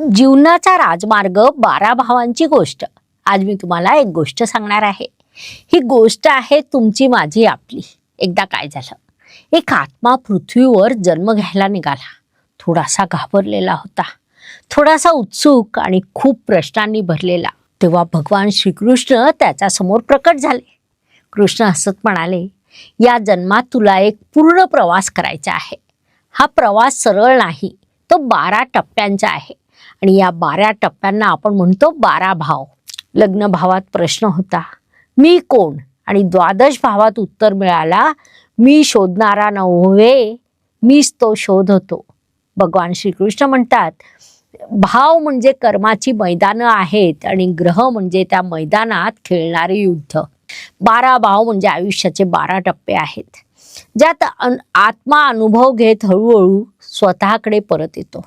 जीवनाचा राजमार्ग 12 भावांची गोष्ट. आज मी तुम्हाला एक गोष्ट सांगणार आहे. ही गोष्ट आहे तुमची, माझी, आपली. एकदा काय झालं, एक आत्मा पृथ्वीवर जन्म घ्यायला निघाला. थोडासा घाबरलेला होता, थोडासा उत्सुक आणि खूप प्रश्नांनी भरलेला. तेव्हा भगवान श्रीकृष्ण त्याच्या समोर प्रकट झाले. कृष्ण हसत म्हणाले, या जन्मात तुला एक पूर्ण प्रवास करायचा आहे. हा प्रवास सरळ नाही, तो 12 टप्प्यांचा आहे. आणि या 12 टप्प्यांना आपण म्हणतो 12 भाव. लग्न भावात प्रश्न होता, मी कोण? आणि 12 भावात उत्तर मिळाला, मी शोधणारा नव्हे, मीच तो शोध होतो. भगवान श्रीकृष्ण म्हणतात, भाव म्हणजे कर्माची मैदानं आहेत आणि ग्रह म्हणजे त्या मैदानात खेळणारे युद्ध. 12 भाव म्हणजे आयुष्याचे 12 टप्पे आहेत, ज्यात आत्मा अनुभव घेत हळूहळू स्वतःकडे परत येतो.